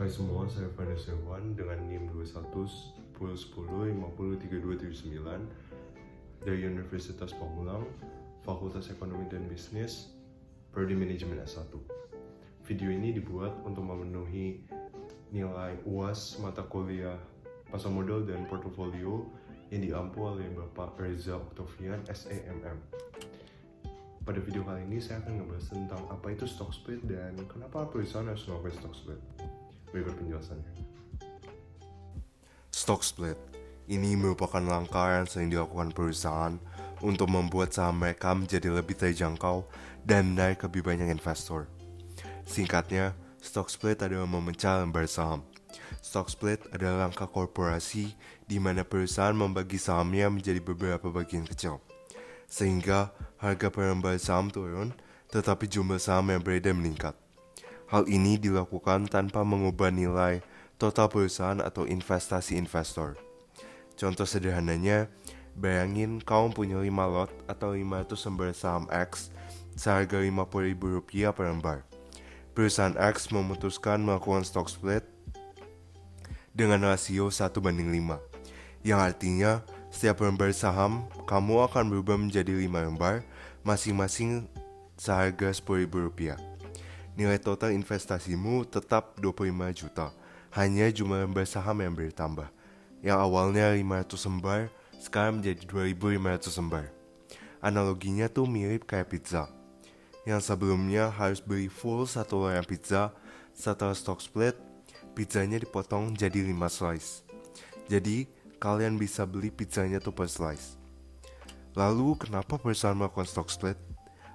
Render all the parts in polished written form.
Hai semua, saya Vanessa Irwan dengan NIM 21 10 10 50 3279 dari Universitas Pamulang, Fakultas Ekonomi dan Bisnis, Prodi Manajemen S1. Video ini dibuat untuk memenuhi nilai UAS mata kuliah pasar modal dan portofolio yang diampu oleh Bapak Reza Octavian SEMM. Pada video kali ini saya akan ngebahas tentang apa itu stock split dan kenapa perusahaan harus melakukan stock split. Berikut penjelasannya. Stock split ini merupakan langkah yang sering dilakukan perusahaan untuk membuat saham mereka menjadi lebih terjangkau dan menarik lebih banyak investor. Singkatnya, stock split adalah memecah lembar saham. Stock split adalah langkah korporasi di mana perusahaan membagi sahamnya menjadi beberapa bagian kecil, sehingga harga per lembar saham turun, tetapi jumlah saham yang beredar meningkat. Hal ini dilakukan tanpa mengubah nilai total perusahaan atau investasi investor. Contoh sederhananya, bayangin kamu punya 5 lot atau 500 lembar saham X seharga Rp50.000 per lembar. Perusahaan X memutuskan melakukan stock split dengan rasio 1:5, yang artinya setiap lembar saham kamu akan berubah menjadi 5 lembar, masing-masing seharga Rp10.000. Nilai total investasimu tetap 25 juta, hanya jumlah lembar saham yang bertambah. Yang awalnya 500 lembar, sekarang menjadi 2.500 lembar. Analoginya tuh mirip kayak pizza. Yang sebelumnya harus beli full satu loyang pizza, setelah stock split, pizzanya dipotong jadi 5 slice. Jadi, kalian bisa beli pizzanya tuh per slice. Lalu, kenapa perusahaan melakukan stock split?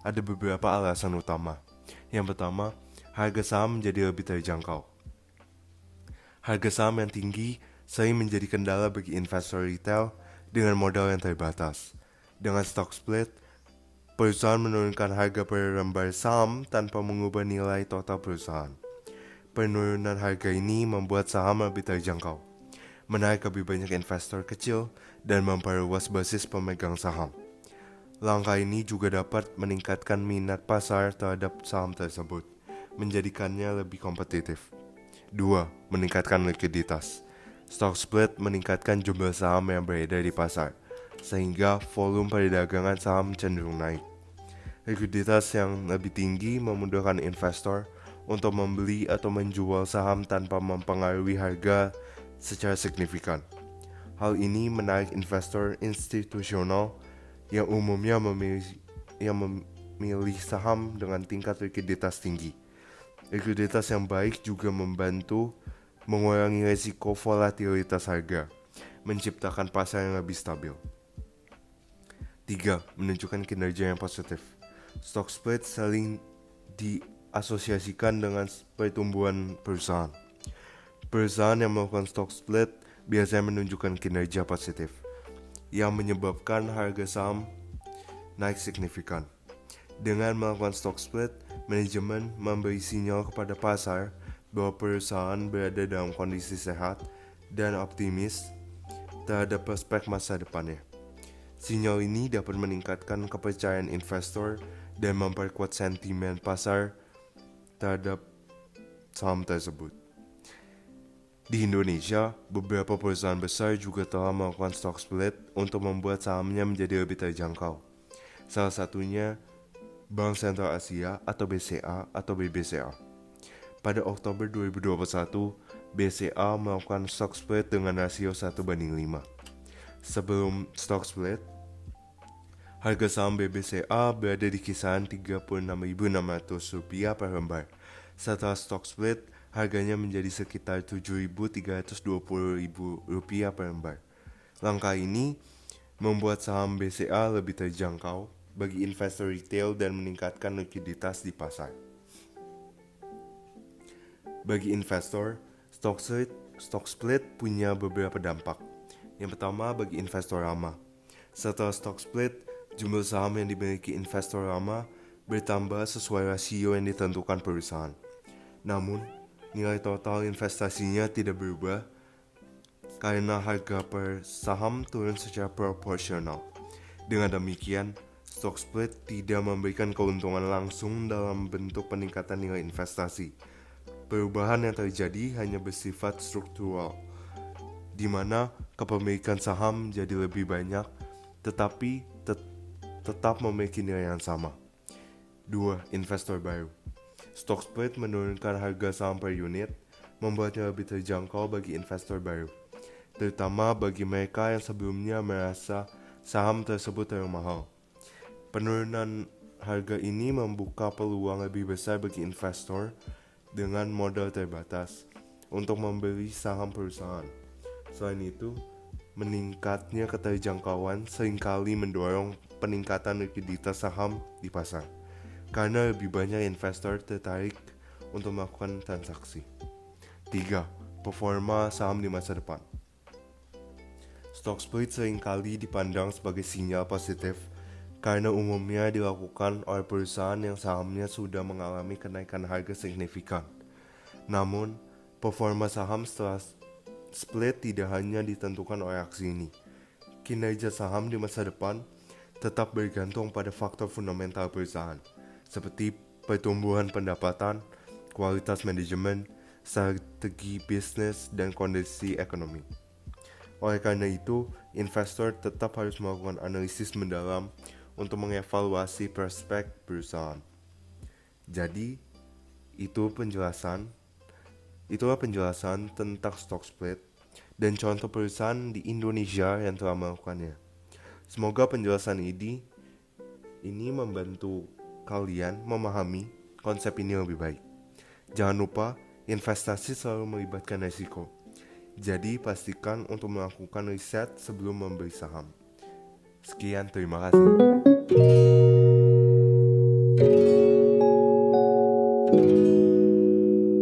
Ada beberapa alasan utama. Yang pertama, harga saham menjadi lebih terjangkau. Harga saham yang tinggi sering menjadi kendala bagi investor retail dengan modal yang terbatas. Dengan stock split, perusahaan menurunkan harga per lembar saham tanpa mengubah nilai total perusahaan. Penurunan harga ini membuat saham lebih terjangkau, menarik lebih banyak investor kecil, dan memperluas basis pemegang saham. Langkah ini juga dapat meningkatkan minat pasar terhadap saham tersebut, menjadikannya lebih kompetitif. 2. Meningkatkan likuiditas. Stock split meningkatkan jumlah saham yang beredar di pasar, sehingga volume perdagangan saham cenderung naik. Likuiditas yang lebih tinggi memudahkan investor untuk membeli atau menjual saham tanpa mempengaruhi harga secara signifikan. Hal ini menarik investor institusional yang umumnya memilih saham dengan tingkat likuiditas tinggi. Likuiditas yang baik juga membantu mengurangi risiko volatilitas harga, menciptakan pasar yang lebih stabil. 3. Menunjukkan kinerja yang positif. Stock split saling diasosiasikan dengan pertumbuhan perusahaan. Perusahaan yang melakukan stock split biasanya menunjukkan kinerja positif, yang menyebabkan harga saham naik signifikan. Dengan melakukan stock split, manajemen memberi sinyal kepada pasar bahwa perusahaan berada dalam kondisi sehat dan optimis terhadap prospek masa depannya. Sinyal ini dapat meningkatkan kepercayaan investor dan memperkuat sentimen pasar terhadap saham tersebut. Di Indonesia, beberapa perusahaan besar juga telah melakukan stock split untuk membuat sahamnya menjadi lebih terjangkau. Salah satunya Bank Sentral Asia atau BCA atau BBCA. Pada Oktober 2021, BCA melakukan stock split dengan rasio 1:5. Sebelum stock split, harga saham BBCA berada di kisaran Rp36.600 per lembar. Setelah stock split, harganya menjadi sekitar Rp7.320.000 per lembar. Langkah ini membuat saham BCA lebih terjangkau bagi investor retail dan meningkatkan likuiditas di pasar. Bagi investor, stock split punya beberapa dampak. Yang pertama, bagi investor lama. Setelah stock split, jumlah saham yang dimiliki investor lama bertambah sesuai rasio yang ditentukan perusahaan. Namun, nilai total investasinya tidak berubah karena harga per saham turun secara proporsional. Dengan demikian, stock split tidak memberikan keuntungan langsung dalam bentuk peningkatan nilai investasi. perubahan yang terjadi hanya bersifat struktural, di mana kepemilikan saham jadi lebih banyak, tetapi tetap memiliki nilai yang sama. 2. Investor baru. Stock split menurunkan harga saham per unit, membuatnya lebih terjangkau bagi investor baru, terutama bagi mereka yang sebelumnya merasa saham tersebut terlalu mahal. Penurunan harga ini membuka peluang lebih besar bagi investor dengan modal terbatas untuk membeli saham perusahaan. Selain itu, meningkatnya keterjangkauan seringkali mendorong peningkatan likuiditas saham di pasar, karena lebih banyak investor tertarik untuk melakukan transaksi. 3. Performa saham di masa depan. Stock split seringkali dipandang sebagai sinyal positif karena umumnya dilakukan oleh perusahaan yang sahamnya sudah mengalami kenaikan harga signifikan. Namun, performa saham setelah split tidak hanya ditentukan oleh aksi ini. Kinerja saham di masa depan tetap bergantung pada faktor fundamental perusahaan, seperti pertumbuhan pendapatan, kualitas manajemen, strategi bisnis, dan kondisi ekonomi. Oleh karena itu, investor tetap harus melakukan analisis mendalam untuk mengevaluasi prospek perusahaan. Jadi, itulah penjelasan tentang stock split dan contoh perusahaan di Indonesia yang telah melakukannya. Semoga penjelasan ini membantu kalian memahami konsep ini lebih baik. Jangan lupa, investasi selalu melibatkan risiko. Jadi, pastikan untuk melakukan riset sebelum membeli saham. Sekian, terima kasih.